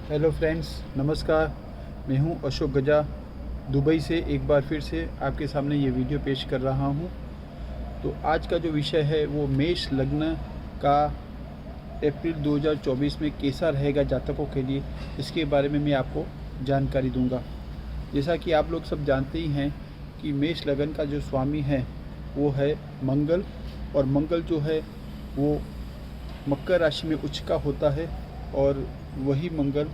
Hello friends, नमस्कार। मैं हूं अशोक गजा, दुबई से एक बार फिर से आपके सामने ये वीडियो पेश कर रहा हूं। तो आज का जो विषय है वो मेष लग्न का अप्रैल 2024 में कैसा रहेगा जातकों के लिए, इसके बारे में मैं आपको जानकारी दूंगा। जैसा कि आप लोग सब जानते ही हैं कि मेष लग्न का जो स्वामी है वो है मंगल, और मंगल जो है वो मकर राशि में उच्च का होता है, और वही मंगल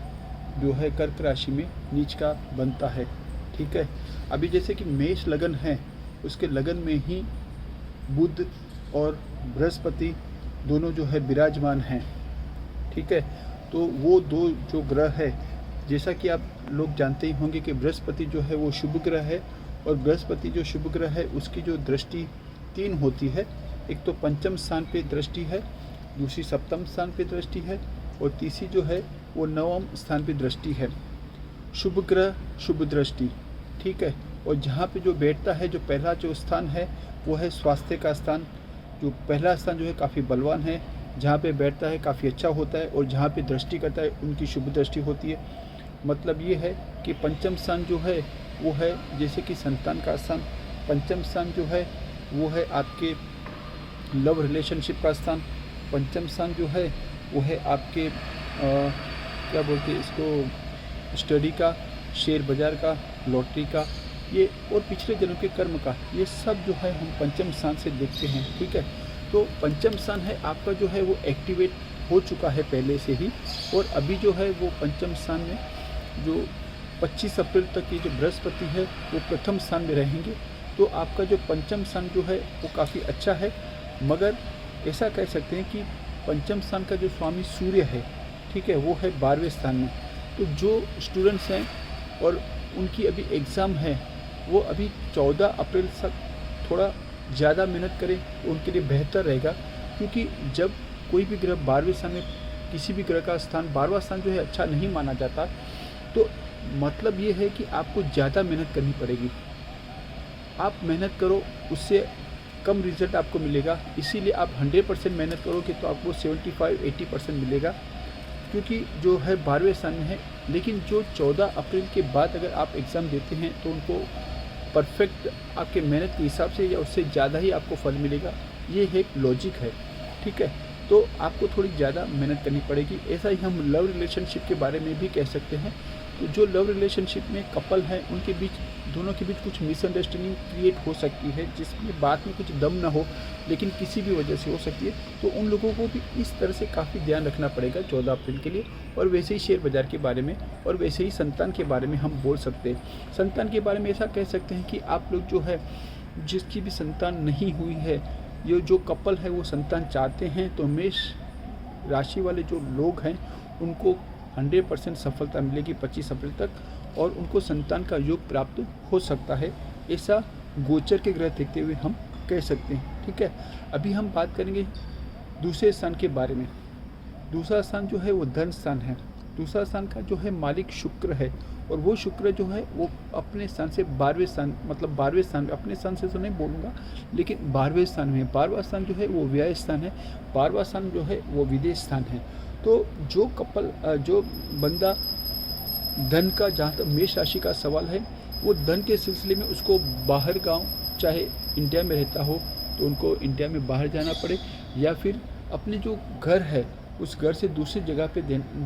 जो है कर्क राशि में नीच का बनता है। ठीक है। अभी जैसे कि मेष लगन है, उसके लगन में ही बुध और बृहस्पति दोनों जो है विराजमान हैं। ठीक है। तो वो दो जो ग्रह है, जैसा कि आप लोग जानते ही होंगे कि बृहस्पति जो है वो शुभ ग्रह है, और बृहस्पति जो शुभ ग्रह है उसकी जो दृष्टि 3 होती है। एक तो पंचम स्थान पे दृष्टि है, दूसरी सप्तम स्थान पे दृष्टि है, और तीसरी जो है वो नवम स्थान पे दृष्टि है। शुभ ग्रह शुभ दृष्टि। ठीक है। और जहाँ पे जो बैठता है, जो पहला जो स्थान है वो है स्वास्थ्य का स्थान। जो पहला स्थान जो है काफ़ी बलवान है, जहाँ पे बैठता है काफ़ी अच्छा होता है, और जहाँ पे दृष्टि करता है उनकी शुभ दृष्टि होती है। मतलब ये है कि पंचम स्थान जो है वो है जैसे कि संतान का स्थान। पंचम स्थान जो है वो है आपके लव रिलेशनशिप का स्थान। पंचम स्थान जो है वो है आपके क्या बोलते हैं इसको, स्टडी का, शेयर बाज़ार का, लॉटरी का, ये और पिछले जन्म के कर्म का, ये सब जो है हम पंचम स्थान से देखते हैं। ठीक है। तो पंचम स्थान है आपका जो है वो एक्टिवेट हो चुका है पहले से ही, और अभी जो है वो पंचम स्थान में जो 25 अप्रैल तक ये जो बृहस्पति है वो प्रथम स्थान में रहेंगे। तो आपका जो पंचम स्थान जो है वो काफ़ी अच्छा है, मगर ऐसा कह सकते हैं कि पंचम स्थान का जो स्वामी सूर्य है, ठीक है, वो है 12वें स्थान में। तो जो स्टूडेंट्स हैं और उनकी अभी एग्ज़ाम है, वो अभी 14 अप्रैल तक थोड़ा ज़्यादा मेहनत करें तो उनके लिए बेहतर रहेगा। क्योंकि जब कोई भी ग्रह 12वें स्थान में, किसी भी ग्रह का स्थान 12वां स्थान जो है अच्छा नहीं माना जाता, तो मतलब ये है कि आपको ज़्यादा मेहनत करनी पड़ेगी। आप मेहनत करो, उससे कम रिजल्ट आपको मिलेगा। इसीलिए आप 100% मेहनत करोगे तो आपको 75-80% मिलेगा, क्योंकि जो है 12वें स्थान में है। लेकिन जो 14 अप्रैल के बाद अगर आप एग्ज़ाम देते हैं तो उनको परफेक्ट आपके मेहनत के हिसाब से या उससे ज़्यादा ही आपको फल मिलेगा। ये एक लॉजिक है। ठीक है। तो आपको थोड़ी ज़्यादा मेहनत करनी पड़ेगी। ऐसा ही हम लव रिलेशनशिप के बारे में भी कह सकते हैं। तो जो लव रिलेशनशिप में कपल हैं उनके बीच, दोनों के बीच कुछ मिसअंडरस्टैंडिंग क्रिएट हो सकती है, जिसमें बात में कुछ दम ना हो, लेकिन किसी भी वजह से हो सकती है। तो उन लोगों को भी इस तरह से काफ़ी ध्यान रखना पड़ेगा 14 अप्रैल के लिए। और वैसे ही शेयर बाज़ार के बारे में, और वैसे ही संतान के बारे में हम बोल सकते हैं। संतान के बारे में ऐसा कह सकते हैं कि आप लोग जो है, जिसकी भी संतान नहीं हुई है, ये जो कपल है वो संतान चाहते हैं, तो मेष राशि वाले जो लोग हैं उनको 100% सफलता मिलेगी 25 अप्रैल तक, और उनको संतान का योग प्राप्त हो सकता है। ऐसा गोचर के ग्रह देखते हुए हम कह सकते हैं। ठीक है। अभी हम बात करेंगे दूसरे स्थान के बारे में। दूसरा स्थान जो है वो धन स्थान है। दूसरा स्थान का जो है मालिक शुक्र है, और वो शुक्र जो है वो अपने स्थान से 12वें स्थान, मतलब 12वें स्थान में, अपने स्थान से तो नहीं बोलूँगा, लेकिन 12वें स्थान में। 12वां स्थान जो है वो व्यय स्थान है, 12वां स्थान जो है वो विदेश स्थान है। तो जो कपल, जो बंदा धन का, जहाँ तक मेष राशि का सवाल है, वो धन के सिलसिले में उसको बाहर गांव, चाहे इंडिया में रहता हो तो उनको इंडिया में बाहर जाना पड़े, या फिर अपने जो घर है उस घर से दूसरी जगह पे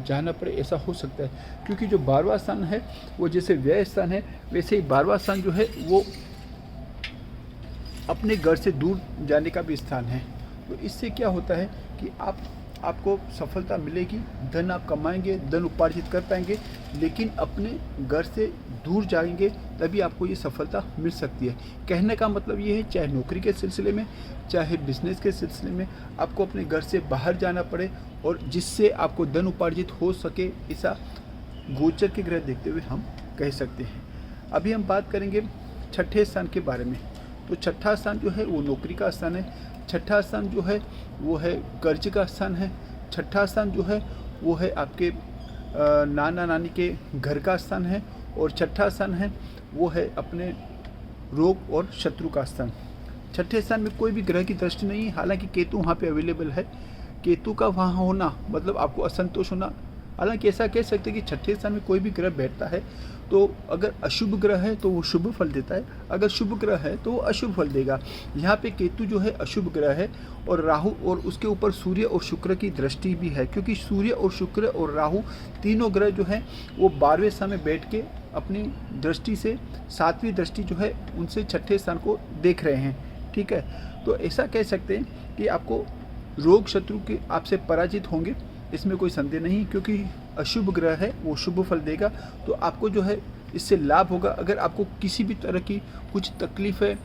जाना पड़े, ऐसा हो सकता है। क्योंकि जो 12वां स्थान है वो जैसे व्यय स्थान है, वैसे ही 12वां स्थान जो है वो अपने घर से दूर जाने का भी स्थान है। तो इससे क्या होता है कि आपको सफलता मिलेगी, धन आप कमाएंगे, धन उपार्जित कर पाएंगे, लेकिन अपने घर से दूर जाएंगे तभी आपको ये सफलता मिल सकती है। कहने का मतलब ये है, चाहे नौकरी के सिलसिले में, चाहे बिजनेस के सिलसिले में, आपको अपने घर से बाहर जाना पड़े, और जिससे आपको धन उपार्जित हो सके, ऐसा गोचर के ग्रह देखते हुए हम कह सकते हैं। अभी हम बात करेंगे छठे स्थान के बारे में। तो छठा स्थान जो है वो नौकरी का स्थान है। छठा स्थान जो है वो है कर्ज का स्थान है। छठा स्थान जो है वो है आपके नाना नानी के घर का स्थान है। और छठा स्थान है वो है अपने रोग और शत्रु का स्थान। छठे स्थान में कोई भी ग्रह की दृष्टि नहीं है, हालांकि केतु वहाँ पे अवेलेबल है। केतु का वहाँ होना मतलब आपको असंतोष होना हालांकि ऐसा कह सकते हैं कि छठे स्थान में कोई भी ग्रह बैठता है तो अगर अशुभ ग्रह है तो वो शुभ फल देता है, अगर शुभ ग्रह है तो वो अशुभ फल देगा। यहाँ पे केतु जो है अशुभ ग्रह है और राहु और उसके ऊपर सूर्य और शुक्र की दृष्टि भी है, क्योंकि सूर्य और शुक्र और राहु तीनों ग्रह जो हैं वो 12वें स्थान में बैठ के अपनी दृष्टि से 7वीं दृष्टि जो है उनसे छठे स्थान को देख रहे हैं। ठीक है, तो ऐसा कह सकते हैं कि आपको रोग शत्रु के आपसे पराजित होंगे, इसमें कोई संदेह नहीं, क्योंकि अशुभ ग्रह है वो शुभ फल देगा। तो आपको जो है इससे लाभ होगा। अगर आपको किसी भी तरह की कुछ तकलीफ़ है,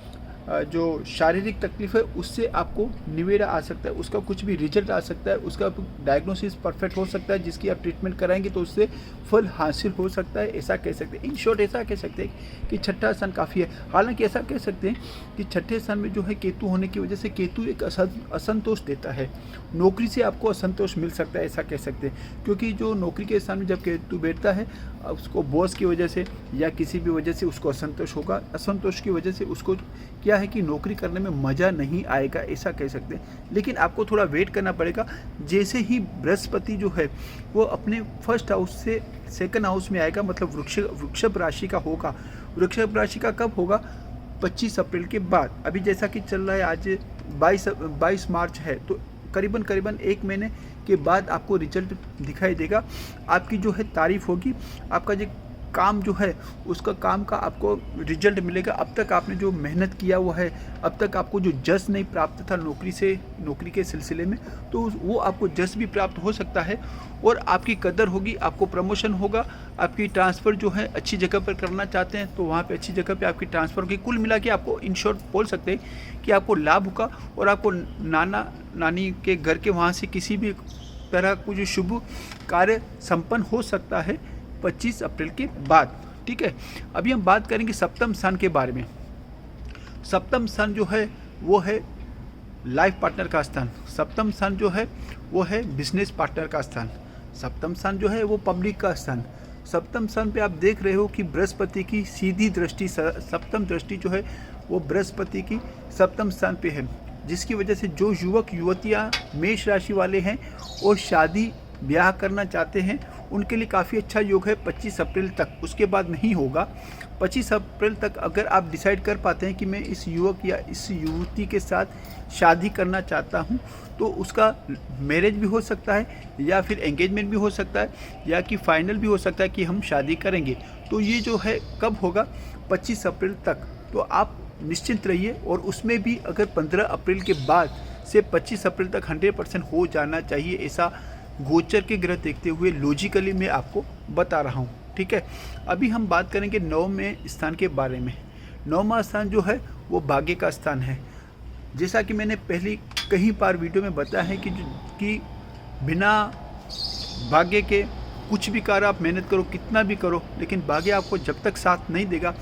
जो शारीरिक तकलीफ है, उससे आपको निवेड़ा आ सकता है, उसका कुछ भी रिजल्ट आ सकता है, उसका डायग्नोसिस परफेक्ट हो सकता है, जिसकी आप ट्रीटमेंट कराएंगे तो उससे फल हासिल हो सकता है। ऐसा कह सकते हैं, इन शॉर्ट ऐसा कह सकते हैं कि छठा स्थान काफ़ी है। हालांकि ऐसा कह सकते हैं कि छठे स्थान में जो है केतु होने की वजह से केतु एक असंतोष देता है, नौकरी से आपको असंतोष मिल सकता है, ऐसा कह सकते हैं। क्योंकि जो नौकरी के स्थान में जब केतु बैठता है उसको बॉस की वजह से या किसी भी वजह से उसको असंतोष होगा, असंतोष की वजह से उसको क्या है कि नौकरी करने में मज़ा नहीं आएगा, ऐसा कह सकते हैं। लेकिन आपको थोड़ा वेट करना पड़ेगा। जैसे ही बृहस्पति जो है वो अपने फर्स्ट हाउस से सेकंड हाउस में आएगा, मतलब वृषभ राशि का होगा। वृषभ राशि का कब होगा? 25 अप्रैल के बाद। अभी जैसा कि चल रहा है आज 22 मार्च है, तो करीबन 1 महीने के बाद आपको रिजल्ट दिखाई देगा। आपकी जो है तारीफ होगी, आपका जो काम जो है उसका काम का आपको रिजल्ट मिलेगा। अब तक आपने जो मेहनत किया हुआ है, अब तक आपको जो जस नहीं प्राप्त था नौकरी के सिलसिले में, तो वो आपको जस भी प्राप्त हो सकता है और आपकी कदर होगी, आपको प्रमोशन होगा। आपकी ट्रांसफ़र जो है अच्छी जगह पर करना चाहते हैं तो वहाँ पे अच्छी जगह पे आपकी ट्रांसफ़र होगी। कुल मिला के आपको इन शॉर्ट बोल सकते हैं कि आपको लाभ होगा और आपको नाना नानी के घर के वहाँ से किसी भी तरह का जो शुभ कार्य संपन्न हो सकता है 25 अप्रैल के बाद। ठीक है, अभी हम बात करेंगे सप्तम स्थान के बारे में। सप्तम स्थान जो है वो है लाइफ पार्टनर का स्थान। सप्तम स्थान जो है वो है बिजनेस पार्टनर का स्थान। सप्तम स्थान जो है वो पब्लिक का स्थान। सप्तम स्थान पे आप देख रहे हो कि बृहस्पति की सीधी दृष्टि, सप्तम दृष्टि जो है वो बृहस्पति की सप्तम स्थान पे है, जिसकी वजह से जो युवक युवतियाँ मेष राशि वाले हैं और शादी ब्याह करना चाहते हैं उनके लिए काफ़ी अच्छा योग है 25 अप्रैल तक। उसके बाद नहीं होगा। 25 अप्रैल तक अगर आप डिसाइड कर पाते हैं कि मैं इस युवक या इस युवती के साथ शादी करना चाहता हूं, तो उसका मैरिज भी हो सकता है या फिर एंगेजमेंट भी हो सकता है या कि फाइनल भी हो सकता है कि हम शादी करेंगे। तो ये जो है कब होगा? 25 अप्रैल तक। तो आप निश्चिंत रहिए। और उसमें भी अगर 15 अप्रैल के बाद से 25 अप्रैल तक 100% हो जाना चाहिए, ऐसा गोचर के ग्रह देखते हुए लॉजिकली मैं आपको बता रहा हूँ। ठीक है, अभी हम बात करेंगे 9वें स्थान के बारे में। 9वां स्थान जो है वो भाग्य का स्थान है। जैसा कि मैंने पहले कई बार वीडियो में बताया है कि बिना भाग्य के कुछ भी कार्य आप मेहनत करो, कितना भी करो, लेकिन भाग्य आपको जब तक साथ नहीं देगा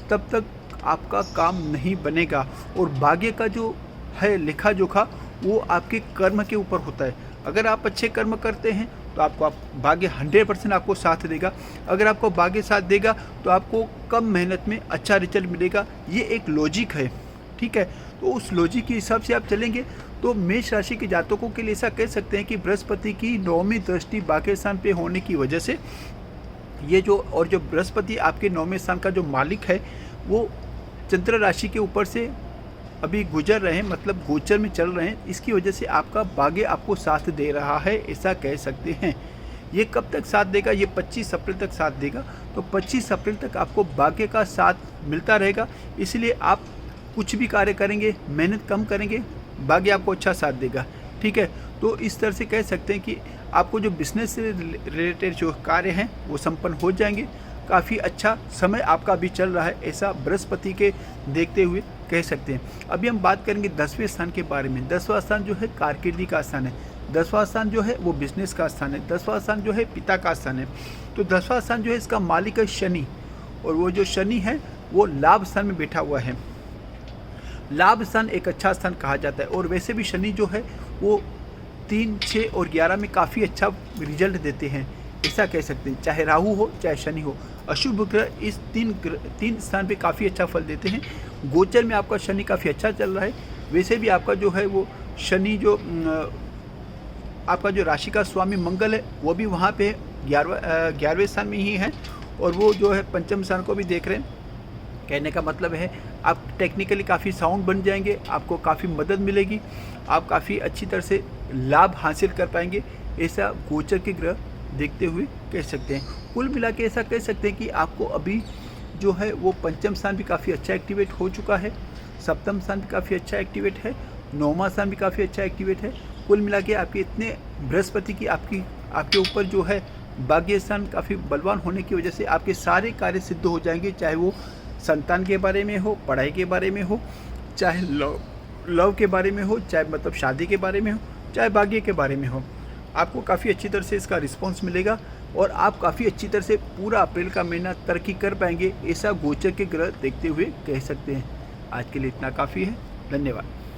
तब तक आपका काम नहीं बनेगा। और भाग्य का जो है लेखा जोखा वो आपके कर्म के ऊपर होता है। अगर आप अच्छे कर्म करते हैं तो आपको भाग्य 100% आपको साथ देगा। अगर आपको भाग्य साथ देगा तो आपको कम मेहनत में अच्छा रिजल्ट मिलेगा। ये एक लॉजिक है। ठीक है, तो उस लॉजिक के हिसाब से आप चलेंगे तो मेष राशि के जातकों के लिए ऐसा कह सकते हैं कि बृहस्पति की 9वीं दृष्टि भाग्य स्थान पे होने की वजह से ये जो बृहस्पति आपके 9वें स्थान का जो मालिक है वो चंद्र राशि के ऊपर से अभी गुजर रहे हैं, मतलब गोचर में चल रहे हैं। इसकी वजह से आपका भाग्य आपको साथ दे रहा है, ऐसा कह सकते हैं। ये कब तक साथ देगा? ये 25 अप्रैल तक साथ देगा। तो 25 अप्रैल तक आपको भाग्य का साथ मिलता रहेगा। इसलिए आप कुछ भी कार्य करेंगे, मेहनत कम करेंगे, भाग्य आपको अच्छा साथ देगा। ठीक है, तो इस तरह से कह सकते हैं कि आपको जो बिजनेस से रिलेटेड जो कार्य हैं वो संपन्न हो जाएंगे। काफ़ी अच्छा समय आपका भी चल रहा है, ऐसा बृहस्पति के देखते हुए कह सकते हैं। अभी हम बात करेंगे 10वें स्थान के बारे में। 10वां स्थान जो है कारकिर्दी का स्थान है। 10वां स्थान जो है वो बिजनेस का स्थान है। 10वां स्थान जो है पिता का स्थान है। तो 10वां स्थान जो है इसका मालिक है शनि, और वो जो शनि है वो लाभ स्थान में बैठा हुआ है। लाभ स्थान एक अच्छा स्थान कहा जाता है। और वैसे भी शनि जो है वो 3, 6 और 11 में काफ़ी अच्छा रिजल्ट देते हैं, ऐसा कह सकते हैं। चाहे राहु हो चाहे शनि हो, अशुभ ग्रह इस तीन स्थान पे काफ़ी अच्छा फल देते हैं। गोचर में आपका शनि काफ़ी अच्छा चल रहा है। वैसे भी आपका जो है वो शनि जो आपका जो राशि का स्वामी मंगल है वो भी वहाँ पे 11वें स्थान में ही हैं और वो जो है पंचम स्थान को भी देख रहे हैं। कहने का मतलब है आप टेक्निकली काफ़ी साउंड बन जाएंगे, आपको काफ़ी मदद मिलेगी, आप काफ़ी अच्छी तरह से लाभ हासिल कर पाएंगे, ऐसा गोचर के ग्रह देखते हुए कह सकते हैं। कुल मिला के ऐसा कह सकते हैं कि आपको अभी जो है वो पंचम स्थान भी काफ़ी अच्छा एक्टिवेट हो चुका है, सप्तम स्थान भी काफ़ी अच्छा एक्टिवेट है, नौवां स्थान भी काफ़ी अच्छा एक्टिवेट है। कुल मिला के आपके इतने बृहस्पति की आपके ऊपर जो है भाग्य स्थान काफ़ी बलवान होने की वजह से आपके सारे कार्य सिद्ध हो जाएंगे, चाहे वो संतान के बारे में हो, पढ़ाई के बारे में हो, चाहे लव के बारे में हो, चाहे मतलब शादी के बारे में हो, चाहे भाग्य के बारे में हो। आपको काफ़ी अच्छी तरह से इसका रिस्पॉन्स मिलेगा और आप काफ़ी अच्छी तरह से पूरा अप्रैल का महीना तरक्की कर पाएंगे, ऐसा गोचर के ग्रह देखते हुए कह सकते हैं। आज के लिए इतना काफ़ी है। धन्यवाद।